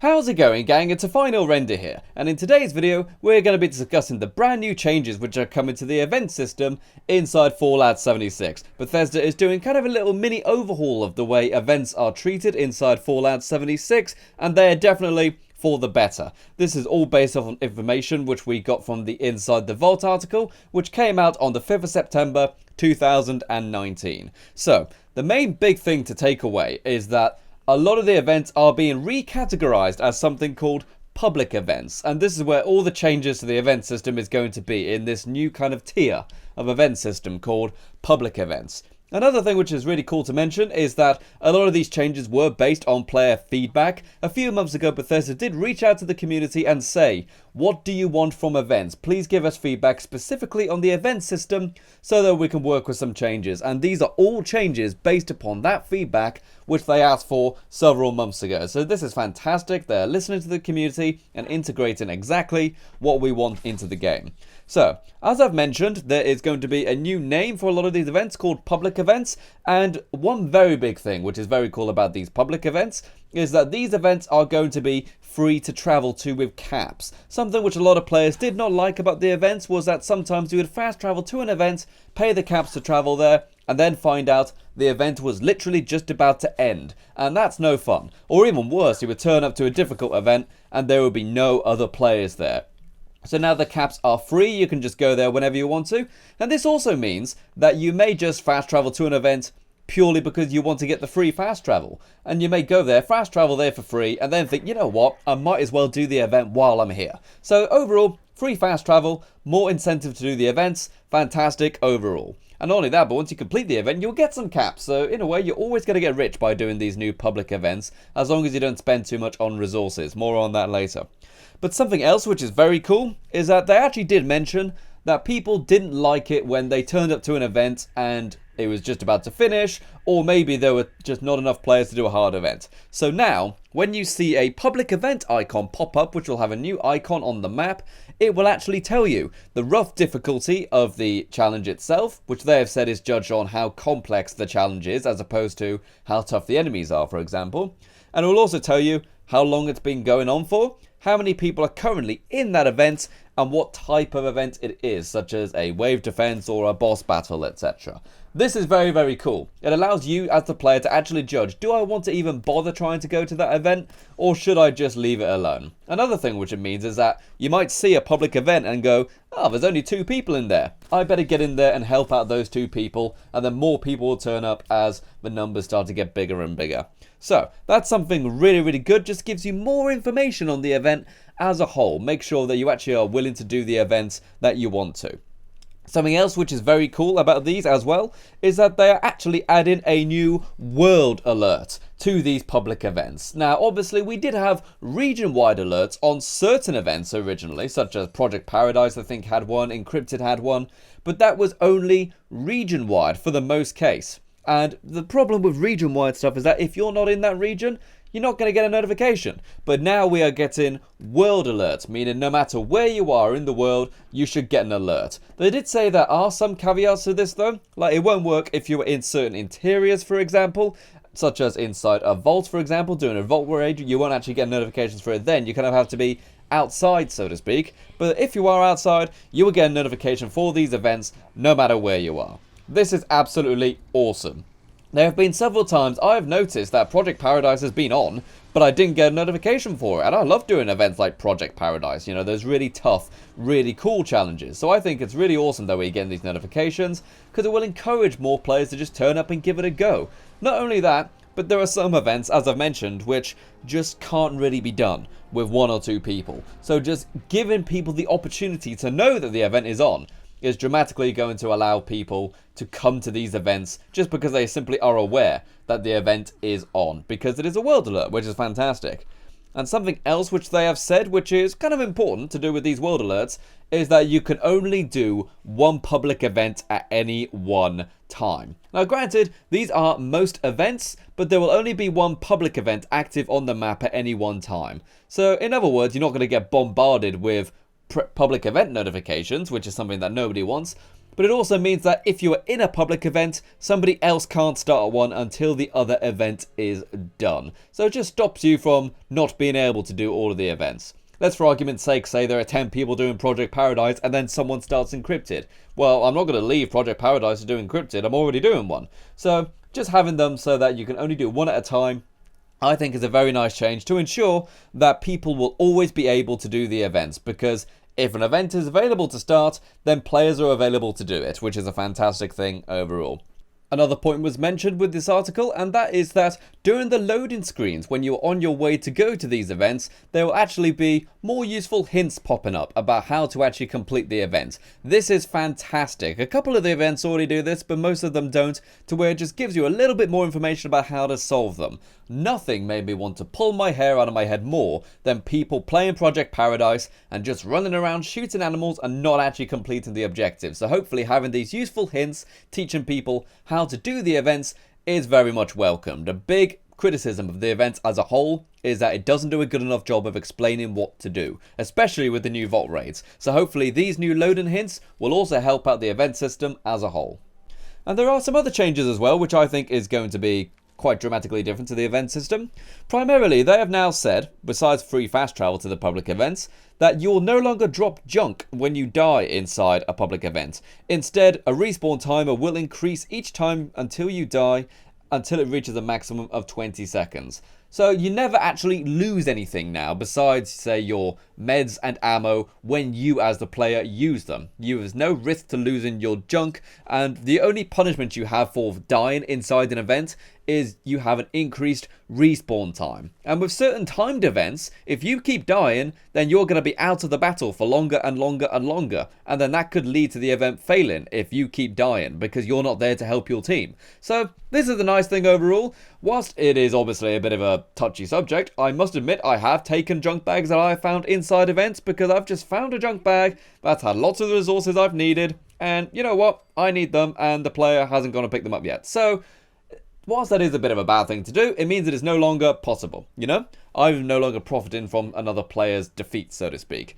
How's it going, gang? It's a final render here, and in today's video we're going to be discussing the brand new changes which are coming to the event system inside Fallout 76. Bethesda is doing kind of a little mini overhaul of the way events are treated inside Fallout 76, and they are definitely for the better. This is all based off information which we got from the Inside the Vault article, which came out on the 5th of September 2019. So, the main big thing to take away is that a lot of the events are being recategorized as something called public events, and this is where all the changes to the event system is going to be, in this new kind of tier of event system called public events. Another thing which is really cool to mention is that a lot of these changes were based on player feedback. A few months ago, Bethesda did reach out to the community and say, what do you want from events? Please give us feedback specifically on the event system so that we can work with some changes. And these are all changes based upon that feedback which they asked for several months ago. So this is fantastic. They're listening to the community and integrating exactly what we want into the game. So, as I've mentioned, there is going to be a new name for a lot of these events called public events, and one very big thing which is very cool about these public events is that these events are going to be free to travel to with caps. Something which a lot of players did not like about the events was that sometimes you would fast travel to an event, pay the caps to travel there, and then find out the event was literally just about to end. And that's no fun. Or even worse, you would turn up to a difficult event and there would be no other players there. So now the caps are free, you can just go there whenever you want to. And this also means that you may just fast travel to an event purely because you want to get the free fast travel. And you may go there, fast travel there for free, and then think, you know what, I might as well do the event while I'm here. So overall, free fast travel, more incentive to do the events, fantastic overall. And not only that, but once you complete the event, you'll get some caps. So in a way, you're always going to get rich by doing these new public events, as long as you don't spend too much on resources. More on that later. But something else which is very cool is that they actually did mention that people didn't like it when they turned up to an event and it was just about to finish, or maybe there were just not enough players to do a hard event. So now, when you see a public event icon pop up, which will have a new icon on the map, it will actually tell you the rough difficulty of the challenge itself, which they have said is judged on how complex the challenge is, as opposed to how tough the enemies are, for example. And it will also tell you how long it's been going on for, how many people are currently in that event, and what type of event it is, such as a wave defense or a boss battle, etc. This is very, very cool. It allows you as the player to actually judge, do I want to even bother trying to go to that event, or should I just leave it alone? Another thing which it means is that you might see a public event and go, oh, there's only 2 people in there. I better get in there and help out those 2 people, and then more people will turn up as the numbers start to get bigger and bigger. So, that's something really, really good. Just gives you more information on the event as a whole. Make sure that you actually are willing to do the events that you want to. Something else which is very cool about these as well is that they are actually adding a new world alert to these public events. Now, obviously, we did have region-wide alerts on certain events originally, such as Project Paradise, I think, had one, Encrypted had one, but that was only region-wide for the most case. And the problem with region-wide stuff is that if you're not in that region, you're not going to get a notification. But now we are getting world alerts, meaning no matter where you are in the world, you should get an alert. They did say there are some caveats to this though, like it won't work if you are in certain interiors, for example, such as inside a vault, for example, doing a vault raid, you won't actually get notifications for it then. You kind of have to be outside, so to speak. But if you are outside, you will get a notification for these events no matter where you are. This is absolutely awesome. There have been several times I've noticed that Project Paradise has been on, but I didn't get a notification for it. And I love doing events like Project Paradise, you know, those really tough, really cool challenges. So I think it's really awesome that we're getting these notifications, because it will encourage more players to just turn up and give it a go. Not only that, but there are some events, as I've mentioned, which just can't really be done with 1 or 2 people. So just giving people the opportunity to know that the event is on is dramatically going to allow people to come to these events just because they simply are aware that the event is on, because it is a world alert, which is fantastic. And something else which they have said, which is kind of important to do with these world alerts, is that you can only do 1 public event at any one time. Now granted, these are most events, but there will only be 1 public event active on the map at any one time. So in other words, you're not going to get bombarded with public event notifications, which is something that nobody wants, but it also means that if you are in a public event, somebody else can't start one until the other event is done. So it just stops you from not being able to do all of the events. Let's, for argument's sake, say there are 10 people doing Project Paradise and then someone starts Encrypted. Well, I'm not going to leave Project Paradise to do Encrypted, I'm already doing one. So just having them so that you can only do one at a time, I think is a very nice change to ensure that people will always be able to do the events, because if an event is available to start, then players are available to do it, which is a fantastic thing overall. Another point was mentioned with this article, and that is that during the loading screens, when you're on your way to go to these events, there will actually be more useful hints popping up about how to actually complete the event. This is fantastic. A couple of the events already do this, but most of them don't, to where it just gives you a little bit more information about how to solve them. Nothing made me want to pull my hair out of my head more than people playing Project Paradise and just running around shooting animals and not actually completing the objectives. So hopefully having these useful hints teaching people how to do the events is very much welcomed. A big criticism of the events as a whole is that it doesn't do a good enough job of explaining what to do, especially with the new vault raids. So hopefully these new loading hints will also help out the event system as a whole. And there are some other changes as well, which I think is going to be quite dramatically different to the event system. Primarily, they have now said, besides free fast travel to the public events, that you'll no longer drop junk when you die inside a public event. Instead, a respawn timer will increase each time until you die, until it reaches a maximum of 20 seconds. So you never actually lose anything now, besides, say, your meds and ammo when you as the player use them. You have no risk to losing your junk, and the only punishment you have for dying inside an event is you have an increased respawn time. And with certain timed events, if you keep dying, then you're going to be out of the battle for longer and longer and longer. And then that could lead to the event failing if you keep dying because you're not there to help your team. So this is the nice thing overall. Whilst it is obviously a bit of a touchy subject, I must admit I have taken junk bags that I have found inside events, because I've just found a junk bag that's had lots of the resources I've needed, and you know what? I need them and the player hasn't gone to pick them up yet. So whilst that is a bit of a bad thing to do, it means it is no longer possible, you know? I'm no longer profiting from another player's defeat, so to speak.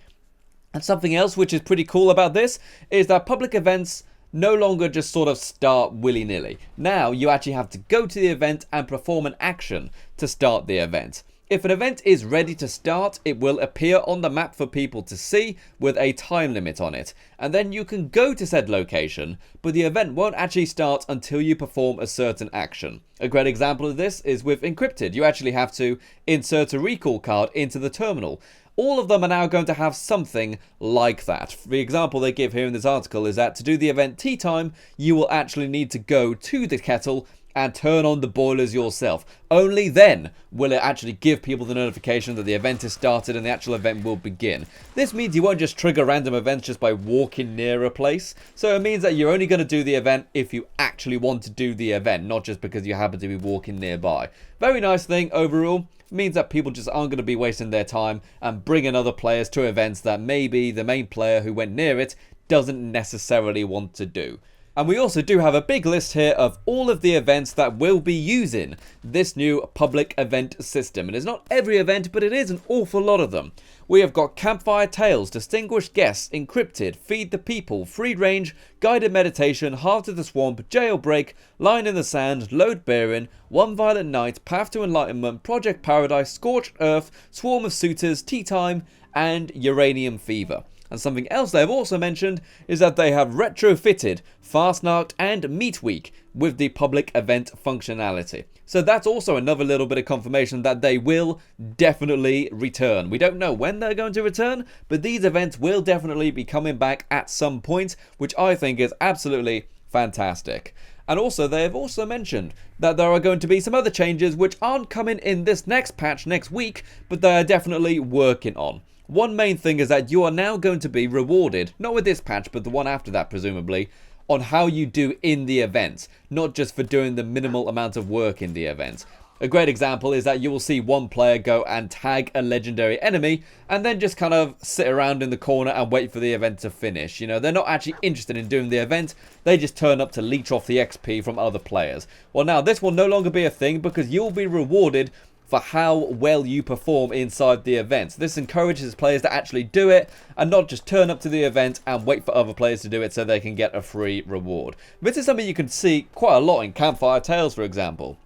And something else which is pretty cool about this is that public events no longer just sort of start willy-nilly. Now you actually have to go to the event and perform an action to start the event. If an event is ready to start, it will appear on the map for people to see with a time limit on it. And then you can go to said location, but the event won't actually start until you perform a certain action. A great example of this is with Encrypted. You actually have to insert a recall card into the terminal. All of them are now going to have something like that. The example they give here in this article is that to do the event tea time, you will actually need to go to the kettle and turn on the boilers yourself. Only then will it actually give people the notification that the event is started and the actual event will begin. This means you won't just trigger random events just by walking near a place. So it means that you're only going to do the event if you actually want to do the event, not just because you happen to be walking nearby. Very nice thing overall. Means that people just aren't going to be wasting their time and bringing other players to events that maybe the main player who went near it doesn't necessarily want to do. And we also do have a big list here of all of the events that will be using this new public event system. And it's not every event, but it is an awful lot of them. We have got Campfire Tales, Distinguished Guests, Encrypted, Feed the People, Free Range, Guided Meditation, Heart of the Swamp, Jailbreak, Line in the Sand, Load Bearing, One Violent Night, Path to Enlightenment, Project Paradise, Scorched Earth, Swarm of Suitors, Tea Time, and Uranium Fever. And something else they've also mentioned is that they have retrofitted Fastnacht and Meat Week with the public event functionality. So that's also another little bit of confirmation that they will definitely return. We don't know when they're going to return, but these events will definitely be coming back at some point, which I think is absolutely fantastic. And also, they have also mentioned that there are going to be some other changes which aren't coming in this next patch next week, but they are definitely working on. One main thing is that you are now going to be rewarded, not with this patch, but the one after that presumably, on how you do in the event, not just for doing the minimal amount of work in the event. A great example is that you will see one player go and tag a legendary enemy and then just kind of sit around in the corner and wait for the event to finish. You know, they're not actually interested in doing the event, they just turn up to leech off the XP from other players. Well, now this will no longer be a thing because you'll be rewarded for how well you perform inside the event. This encourages players to actually do it and not just turn up to the event and wait for other players to do it so they can get a free reward. This is something you can see quite a lot in Campfire Tales, for example.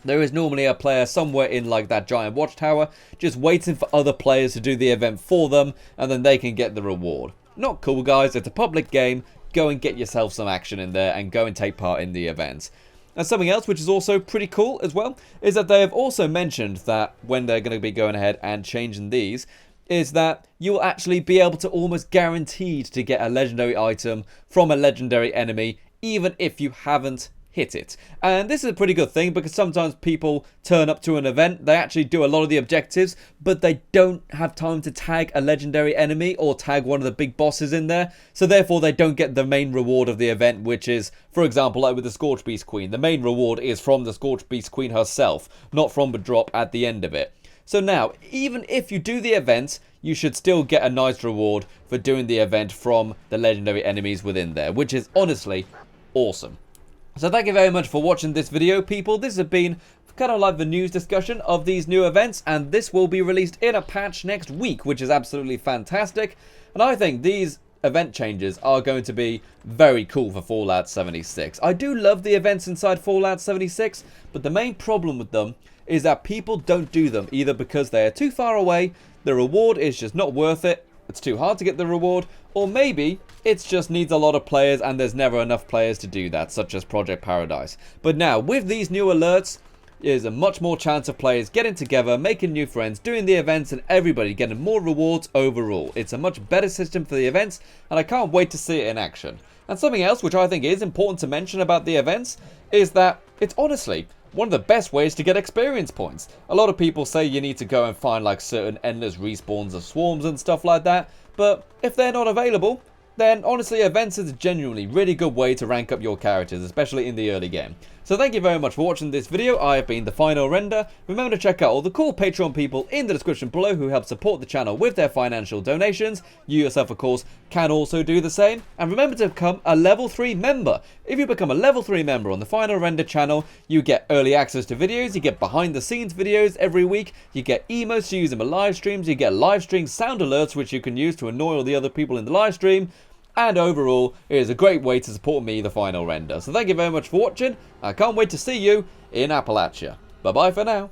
There is normally a player somewhere in like that giant watchtower just waiting for other players to do the event for them, and then they can get the reward. Not cool, guys. It's a public game. Go and get yourself some action in there and go and take part in the events. And something else which is also pretty cool as well is that they have also mentioned that when they're going to be going ahead and changing these is that you will actually be able to almost guaranteed to get a legendary item from a legendary enemy even if you haven't hit it. And this is a pretty good thing because sometimes people turn up to an event, they actually do a lot of the objectives, but they don't have time to tag a legendary enemy or tag one of the big bosses in there, so therefore they don't get the main reward of the event, which is, for example, like with the Scorchbeast Queen. The main reward is from the Scorchbeast Queen herself, not from the drop at the end of it. So now, even if you do the event, you should still get a nice reward for doing the event from the legendary enemies within there, which is honestly awesome. So thank you very much for watching this video, people. This has been kind of like the news discussion of these new events, and this will be released in a patch next week, which is absolutely fantastic. And I think these event changes are going to be very cool for Fallout 76. I do love the events inside Fallout 76, but the main problem with them is that people don't do them, either because they are too far away, the reward is just not worth it, it's too hard to get the reward, or maybe it just needs a lot of players and there's never enough players to do that, such as Project Paradise. But now, with these new alerts, there's a much more chance of players getting together, making new friends, doing the events, and everybody getting more rewards overall. It's a much better system for the events, and I can't wait to see it in action. And something else which I think is important to mention about the events is that it's honestly one of the best ways to get experience points. A lot of people say you need to go and find like certain endless respawns of swarms and stuff like that, but if they're not available, then honestly events is a genuinely really good way to rank up your characters, especially in the early game. So thank you very much for watching this video. I have been the Final Render. Remember to check out all the cool Patreon people in the description below who help support the channel with their financial donations. You yourself, of course, can also do the same. And remember to become a level 3 member. If you become a level 3 member on the Final Render channel, you get early access to videos, you get behind the scenes videos every week, you get emotes to use in the live streams, you get live stream sound alerts which you can use to annoy all the other people in the live stream. And overall, it is a great way to support me, the Final Render. So thank you very much for watching. I can't wait to see you in Appalachia. Bye bye for now.